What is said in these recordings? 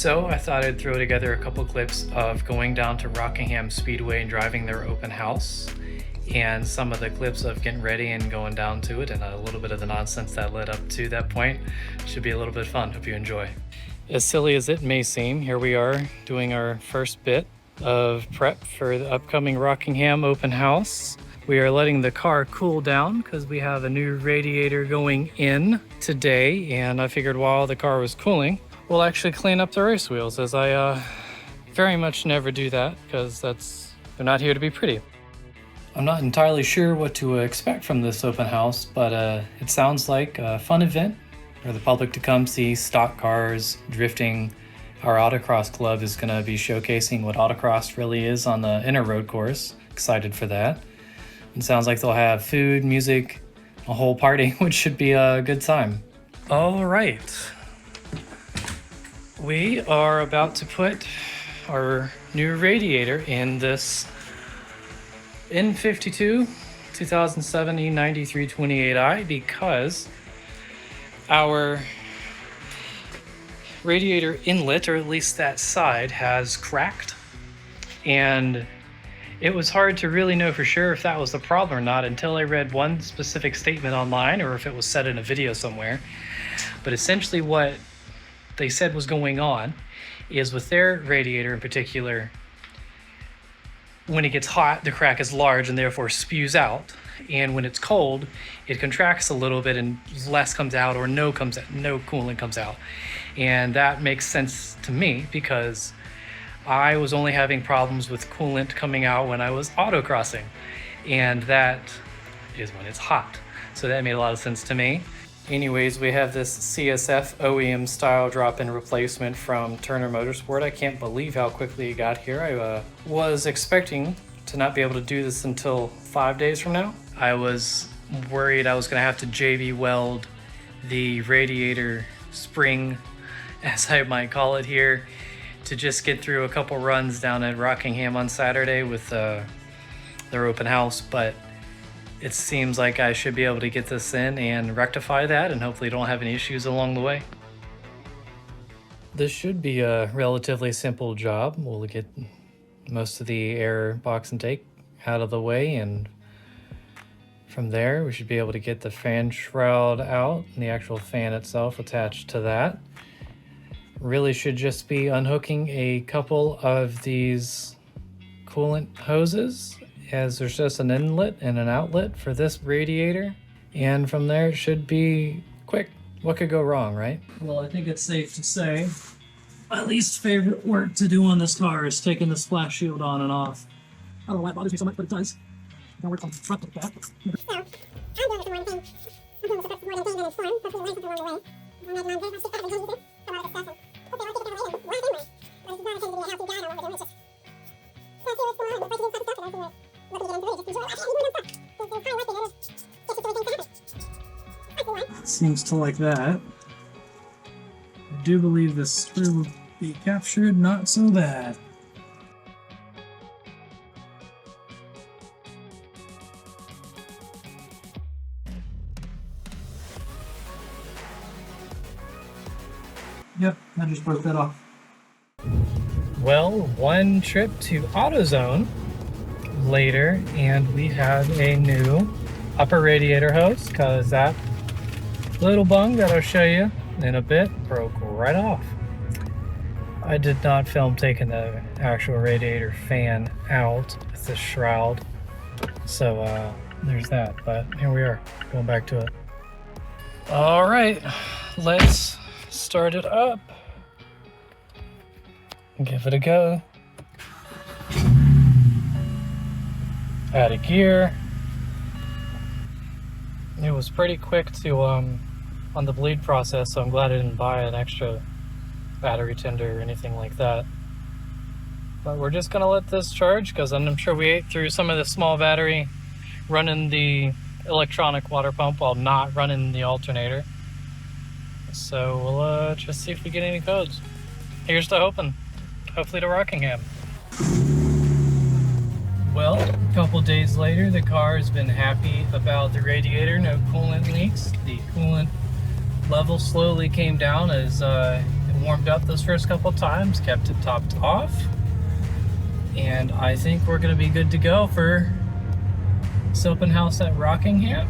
So I thought I'd throw together a couple clips of going down to Rockingham Speedway and driving their open house, and some of the clips of getting ready and going down to it, and a little bit of the nonsense that led up to that point. Should be a little bit fun. Hope you enjoy. As silly as it may seem, here we are doing our first bit of prep for the upcoming Rockingham open house. We are letting the car cool down because we have a new radiator going in today, and I figured while the car was cooling, we'll actually clean up the race wheels, as I very much never do that because they're not here to be pretty. I'm not entirely sure what to expect from this open house, but it sounds like a fun event for the public to come see stock cars, drifting. Our Autocross club is going to be showcasing what Autocross really is on the inner road course. Excited for that. It sounds like they'll have food, music, a whole party, which should be a good time. All right. We are about to put our new radiator in this N52 2007 E9328i because our radiator inlet, or at least that side, has cracked, and it was hard to really know for sure if that was the problem or not until I read one specific statement online, or if it was said in a video somewhere. But essentially what they said was going on is with their radiator in particular, when it gets hot, the crack is large and therefore spews out, and when it's cold, it contracts a little bit and less comes out, or no coolant comes out. And that makes sense to me because I was only having problems with coolant coming out when I was autocrossing, and that is when it's hot. So that made a lot of sense to me. Anyways, we have this CSF OEM style drop-in replacement from Turner Motorsport. I can't believe how quickly it got here. I was expecting to not be able to do this until 5 days from now. I was worried I was going to have to JB weld the radiator spring, as I might call it here, to just get through a couple runs down at Rockingham on Saturday with their open house, but it seems like I should be able to get this in and rectify that, and hopefully don't have any issues along the way. This should be a relatively simple job. We'll get most of the air box intake out of the way, and from there we should be able to get the fan shroud out and the actual fan itself attached to that. Really should just be unhooking a couple of these coolant hoses, as there's just an inlet and an outlet for this radiator, and from there it should be quick. What could go wrong, right? Well, I think it's safe to say my least favorite work to do on this car is taking the splash shield on and off. I don't know why it bothers me so much, but it does. Don't work on the front like that. So, I'm doing it for one thing. I'm doing it for more than pain than it's fun. Hopefully it learns along the way. I'm not doing this. I'm just advantageous. A lot of stuff. And hopefully I'll take it out later. Well, anyway. But it's not intended to be a healthy guy or whatever. It's just... So I'll see what's going on. But if I can get stuff, and I'll do it. Seems to like that. I do believe this screw will be captured, not so bad. Yep, I just broke that off. Well, one trip to AutoZone later, and we have a new upper radiator hose because that little bung that I'll show you in a bit broke right off. I did not film taking the actual radiator fan out with the shroud, so there's that, but here we are going back to it. All right, let's start it up, give it a go. Add a gear. It was pretty quick to on the bleed process, so I'm glad I didn't buy an extra battery tender or anything like that. But we're just gonna let this charge because I'm sure we ate through some of the small battery running the electronic water pump while not running the alternator. So we'll just see if we get any codes. Here's to hoping. Hopefully to Rockingham. Well, a couple days later, the car has been happy about the radiator, no coolant leaks. The coolant level slowly came down as it warmed up those first couple times, kept it topped off, and I think we're going to be good to go for this open house at Rockingham.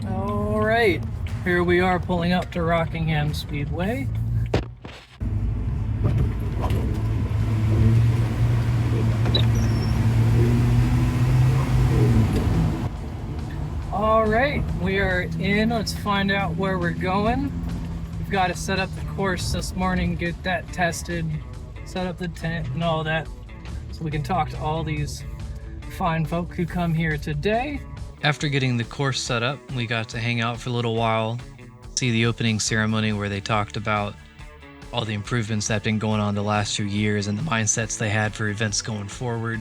All right, here we are pulling up to Rockingham Speedway. All right, we are in. Let's find out where we're going. We've got to set up the course this morning, get that tested, set up the tent and all that, so we can talk to all these fine folk who come here today. After getting the course set up, we got to hang out for a little while, see the opening ceremony where they talked about all the improvements that have been going on the last few years and the mindsets they had for events going forward.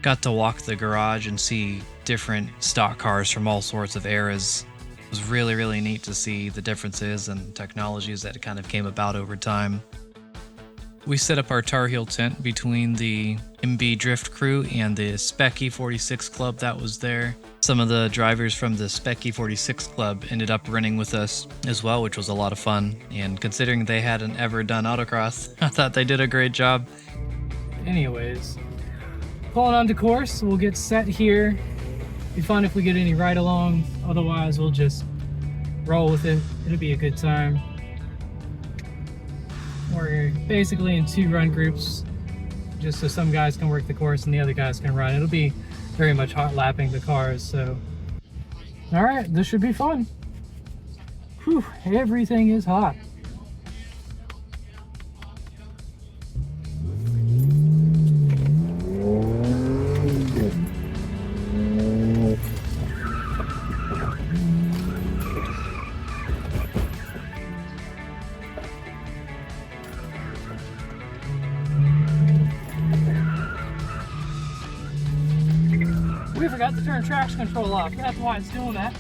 Got to walk the garage and see different stock cars from all sorts of eras. It was really, really neat to see the differences and technologies that kind of came about over time. We set up our Tarheel tent between the MB Drift crew and the Spec E46 club that was there. Some of the drivers from the Spec E46 club ended up running with us as well, which was a lot of fun. And considering they hadn't ever done autocross, I thought they did a great job. Anyways, pulling onto course, we'll get set here. Be fun if we get any ride along. Otherwise, we'll just roll with it. It'll be a good time. We're basically in 2 run groups, just so some guys can work the course and the other guys can run. It'll be very much hot lapping the cars, so. All right, this should be fun. Whew, everything is hot. We forgot to turn traction control off. That's why it's doing that.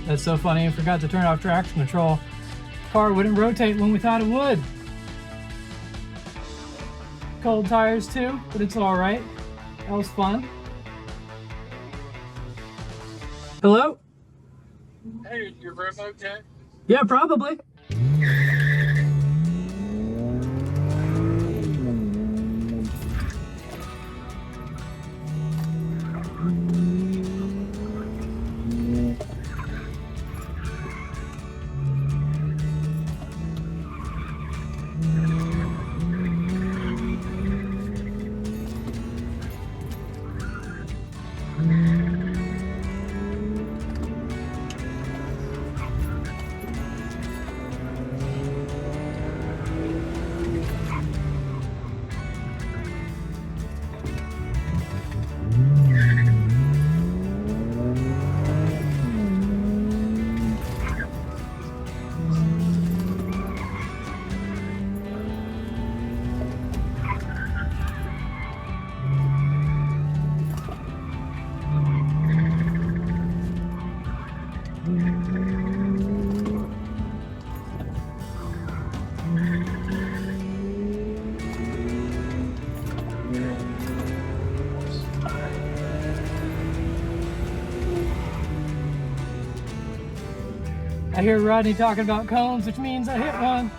That's so funny. I forgot to turn off traction control. Car wouldn't rotate when we thought it would. Cold tires too, but it's all right. That was fun. Hello? Hey, is your room okay? Yeah, probably. I hear Rodney talking about cones, which means I hit one.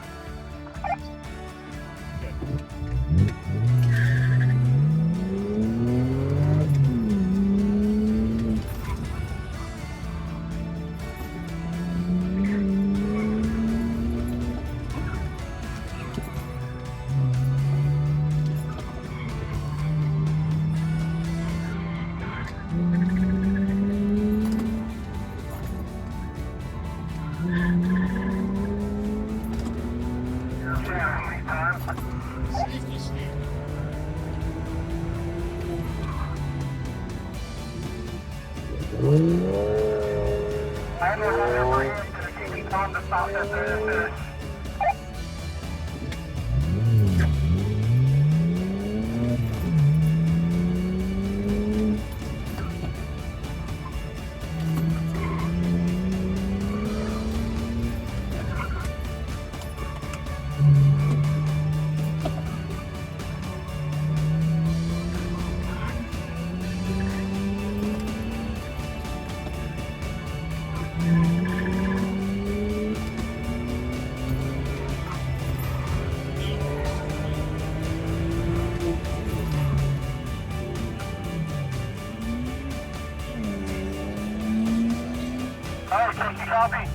Copy.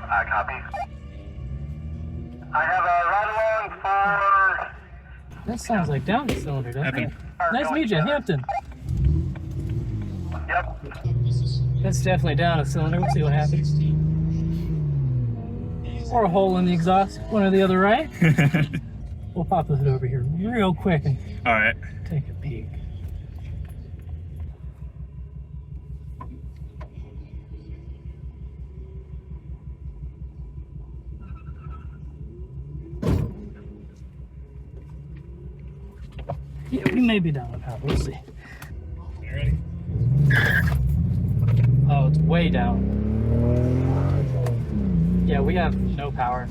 I copy. I have a ride along for... That sounds like down the cylinder, doesn't it? Nice to meet you, Hampton. Yep. That's definitely down a cylinder. We'll see what happens. Or a hole in the exhaust, one or the other, right? We'll pop the hood over here real quick and Alright. take a peek. Yeah, we may be down with power. We'll see. You ready? Oh, it's way down. Yeah, we have no power.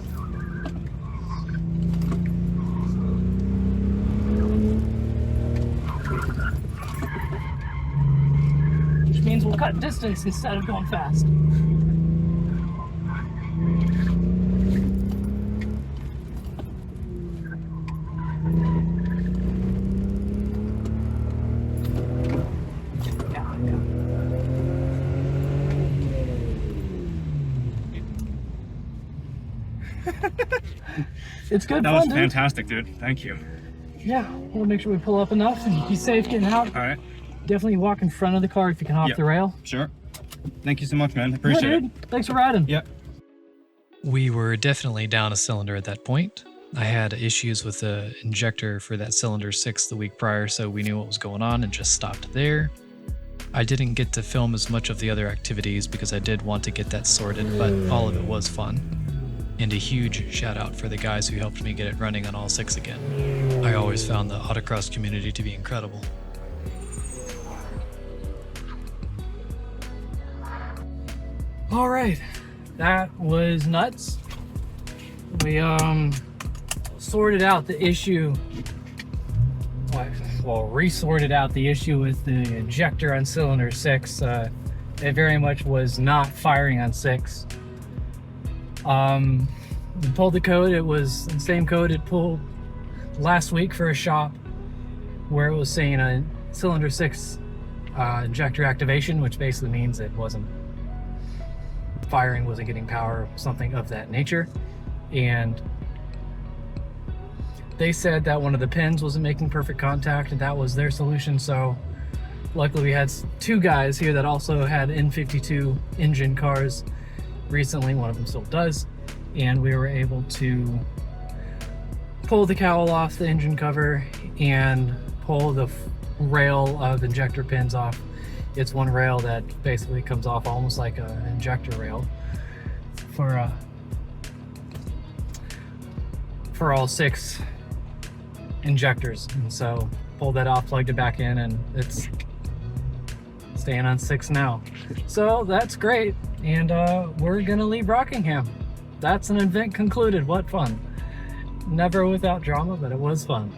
Which means we'll cut distance instead of going fast. It's good That fun, was dude. fantastic, dude. Thank you. Yeah, we'll make sure we pull up enough and be safe getting out. Alright. Definitely walk in front of the car if you can hop Yep. the rail. Sure. Thank you so much, man. I appreciate Yeah, it. dude. Thanks for riding. Yep. We were definitely down a cylinder at that point. I had issues with the injector for that cylinder 6 the week prior, so we knew what was going on and just stopped there. I didn't get to film as much of the other activities because I did want to get that sorted, but all of it was fun. And a huge shout out for the guys who helped me get it running on all 6 again. I always found the autocross community to be incredible. All right, that was nuts. We sorted out the issue. Well, resorted out the issue with the injector on cylinder 6. It very much was not firing on 6. We pulled the code. It was the same code it pulled last week for a shop where it was saying a cylinder 6 injector activation, which basically means it wasn't firing, wasn't getting power, something of that nature. And they said that one of the pins wasn't making perfect contact, and that was their solution. So luckily we had 2 guys here that also had N52 engine cars recently. One of them still does, and we were able to pull the cowl off the engine cover and pull the rail of injector pins off. It's one rail that basically comes off almost like an injector rail for all 6 injectors. And so pulled that off, plugged it back in, and it's staying on 6 now. So that's great. And we're gonna leave Rockingham. That's an event concluded. What fun. Never without drama, but it was fun.